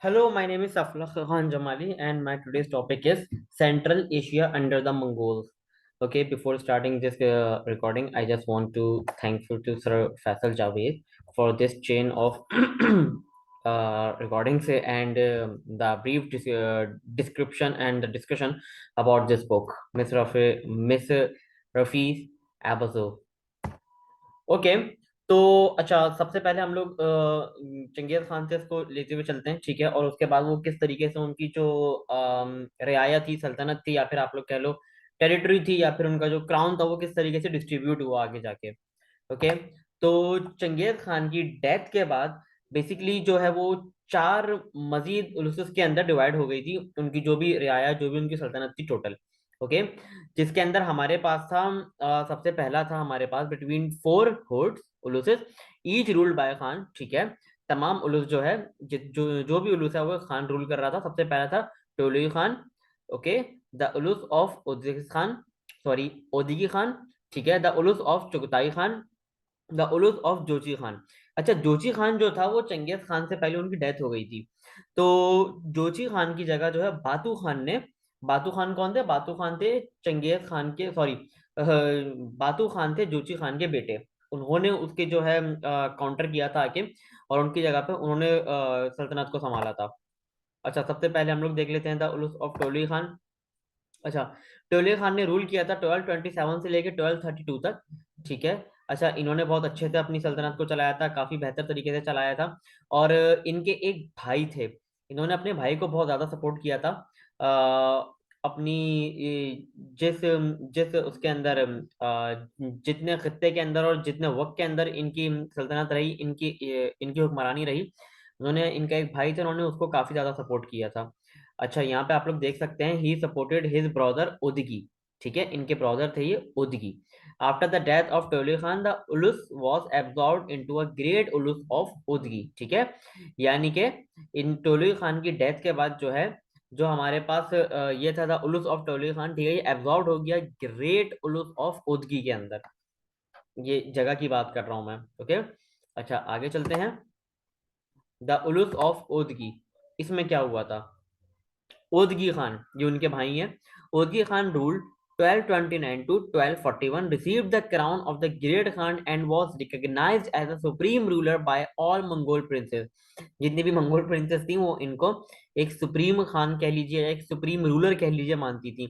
Hello, my name is Safla Khan Jamali, and my today's topic is Central Asia under the Mongols. Okay, before starting this recording, I just want to thankful to Sir Faisal Javed for this chain of recordings and the brief description and the discussion about this book, Miss Rafi Abazo. Okay. तो अच्छा, सबसे पहले हम लोग Genghis Khan से इसको लेते हुए चलते हैं, ठीक है। और उसके बाद वो किस तरीके से उनकी जो रियाया थी, सल्तनत थी, या फिर आप लोग कह लो टेरिटरी थी, या फिर उनका जो क्राउन था वो किस तरीके से डिस्ट्रीब्यूट हुआ आगे जाके। ओके। तो चंगेज खान की डेथ के बाद बेसिकली जो है वो चार मजीद उलूस के अंदर डिवाइड हो गई थी उनकी जो भी रियाया, जो भी उनकी सल्तनत थी टोटल। ओके। जिसके अंदर हमारे पास था सबसे पहला था हमारे पास between four hordes uluses each ruled by khan, ठीक है। तमाम उलूस जो है जो भी उलूस है वो खान रूल कर रहा था। सबसे पहला था Tolui Khan. Okay. The ulus of Uzbekistan Khan, sorry ओदिगी खान, ठीक है। The ulus of Chagatai Khan, the ulus of Jochi Khan. अच्छा, जोची खान जो था वो चंगेज खान से पहले उनकी डेथ हो गई थी। तो जोची खान की जगह जो है बातू खान ने, बातू खान कौन थे? बातू खान थे चंगेज खान के, सॉरी, बातू खान थे जोची खान के बेटे। उन्होंने उसके जो है काउंटर किया था आके, और उनकी जगह पे उन्होंने सल्तनत को संभाला था। अच्छा, सबसे पहले हम लोग देख लेते हैं the ulus of Tolui Khan. अच्छा, टोले खान ने रूल किया था 1227 से लेके 1232 तक, ठीक है। अच्छा, इन्होंने बहुत अच्छे से अपनी सल्तनत को चलाया था, काफी बेहतर तरीके से चलाया था। और इनके एक भाई थे, इन्होंने अपने भाई को बहुत ज्यादा सपोर्ट किया था। अपनी जिस जिस उसके अंदर जितने खत्ते के अंदर और जितने वक्त के अंदर इनकी सल्तनत रही, इनकी हुक्मरानी रही, उन्होंने, इनका एक भाई था, उन्होंने उसको काफी ज्यादा सपोर्ट किया था। अच्छा, यहाँ पे आप लोग देख सकते हैं ही सपोर्टेड हिज ब्रदर उदगी, ठीक है। इनके ब्रदर थे ये उदगी। After the death of Tolui Khan the ulus was absorb into a great ulus of उदगी, ठीक है। यानी कि इन टोली खान की डेथ के बाद जो है, जो हमारे पास ये था द उलुस ऑफ टोली खान, ठीक है, ये एब्जॉर्ब हो गया ग्रेट उलुस ऑफ उदगी के अंदर। ये जगह की बात कर रहा हूं मैं। ओके। अच्छा, आगे चलते हैं। द उलुस ऑफ उदगी, इसमें क्या हुआ था? ओदगी खान, ये उनके भाई हैं। ओदगी Khan ruled 1229 to 1241, received the crown of the Great Khan and was recognized as a supreme ruler by all Mongol princes। जितनी भी मंगोल प्रिंसेस थी वो इनको एक सुप्रीम खान कह लीजिए, एक सुप्रीम रूलर कह लीजिए मानती थी।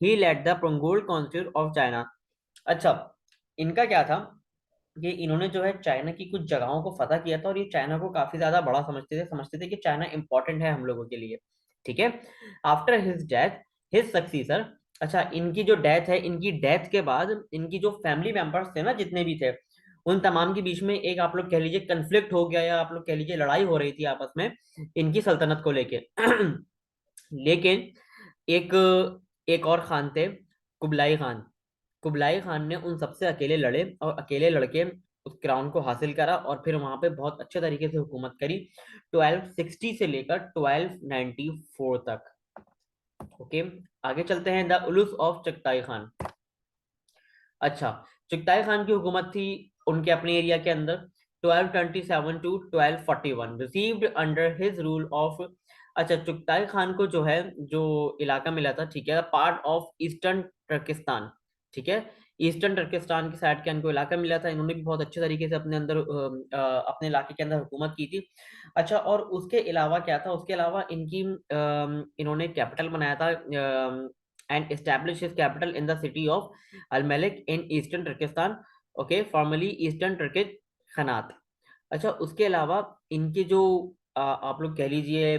He led the Mongol constitute of China. अच्छा, इनका क्या था कि इन्होंने जो है चाइना की कुछ जगहों को फतह किया था, और ये चाइना को काफी ज्यादा बड़ा समझते थे कि चाइना इंपॉर्टेंट है हम लोगों के लिए, ठीक है। आफ्टर हिज डेथ हिज सक्सीसर, अच्छा, इनकी जो डेथ है, इनकी डेथ के बाद इनकी जो फैमिली मेंबर्स थे ना, जितने भी थे, उन तमाम के बीच में एक आप लोग कह लीजिए कंफ्लिक्ट हो गया, या आप लोग कह लीजिए लड़ाई हो रही थी आपस में इनकी सल्तनत को लेके। लेकिन एक एक और खान थे, कुबलाई खान। कुबलाई खान ने उन सबसे अकेले लड़े, और अकेले लड़के उस क्राउन को हासिल करा, और फिर वहां पे बहुत अच्छे तरीके से हुकूमत करी 1260 से लेकर 1294 तक। ओके। आगे चलते हैं the ulus of Chagatai Khan. अच्छा, चुगताई खान की हुकूमत थी उनके अपने एरिया के अंदर 1227 to 1241, received under his rule of. अच्छा, चुगताई खान को जो है, जो इलाका मिला था, ठीक है, पार्ट ऑफ ईस्टर्न टर्किस्तान, ठीक है। ईस्टर्न टर्किस्तान की साइड के इनको इलाका मिला था। इन्होंने भी बहुत अच्छे तरीके से अपने अंदर अपने इलाके के अंदर हुकूमत की थी। अच्छा, और उसके अलावा क्या था? उसके अलावा इनकी इन्होंने कैपिटल बनाया था and establish his capital in the city of Almalik in Eastern Turkestan. Okay, formerly Eastern Turkic Khanate. अच्छा, उसके अलावा इनके जो आप लोग कह लीजिए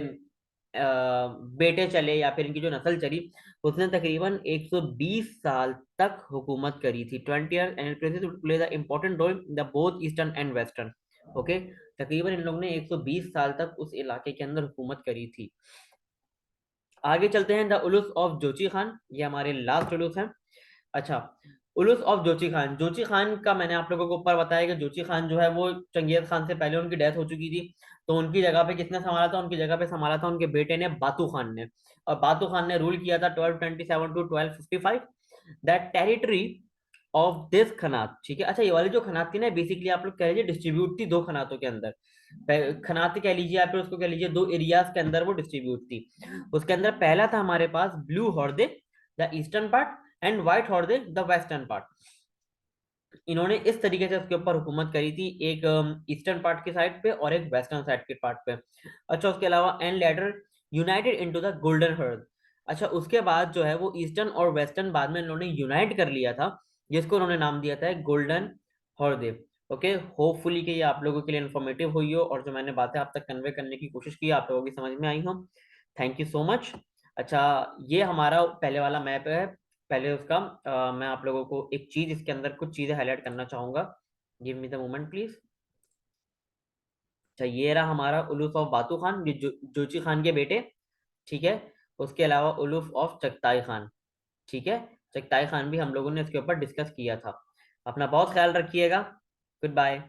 बेटे चले, या फिर इनकी जो नस्ल चली, उसने तकरीबन 120 साल तक हुकूमत करी थी। 20 years and play the important role in the both eastern and western. Okay, तकरीबन इन लोगों ने 120 साल तक उस इलाके के अंदर हुकूमत करी थी। आगे चलते हैं the ulus of Jochi Khan, ये हमारे लास्ट उलूस हैं। अच्छा, उलूस ऑफ जोची खान। जोची खान का मैंने आप लोगों को ऊपर बताया कि जोची खान जो है वो चंगेज खान से पहले उनकी डेथ हो चुकी थी। तो उनकी जगह पे किसने संभाला था? उनकी जगह पे संभाला था उनके बेटे ने, बातू खान ने। और बातू खान ने रूल किया था 1227 to 1255। That territory of this khanate, ठीक है। अच्छा, ये वाली जो खनात थी ना, बेसिकली आप लोग कह लीजिए डिस्ट्रीब्यूट थी दो खनातों के अंदर। खनात कह लीजिए या फिर उसको कह लीजिए दो एरियाज के अंदर वो डिस्ट्रीब्यूट थी। उसके अंदर पहला था हमारे पास Blue Horde, the eastern part, and White Horde, the western part. इन्होंने इस तरीके से उसके ऊपर हुकूमत करी थी, एक ईस्टर्न पार्ट की साइड पे और एक वेस्टर्न साइड के पार्ट पे। अच्छा, उसके अलावा and later United into the golden heard. अच्छा, उसके बाद जो है वो ईस्टर्न और वेस्टर्न बाद में इन्होंने यूनाइट कर लिया था, जिसको उन्होंने नाम दिया था गोल्डन हॉर्दे। ओके, होपफुली कि ये आप लोगों के लिए इन्फॉर्मेटिव हुई हो और जो मैंने बातें आप तक कन्वे करने की कोशिश की आप लोगों की समझ में आई हो। Thank you so much. अच्छा, ये हमारा पहले वाला मैप है। पहले उसका मैं आप लोगों को एक चीज इसके अंदर कुछ चीजें हाईलाइट करना चाहूंगा। Give me the moment please. अच्छा, ये रहा हमारा उलूफ ऑफ बातू खान, ये जोची खान के बेटे, ठीक है। उसके अलावा उलूफ ऑफ चगताई खान, ठीक है। चगताई खान भी हम लोगों ने इसके ऊपर डिस्कस किया था। अपना बहुत ख्याल रखिएगा। Good bye.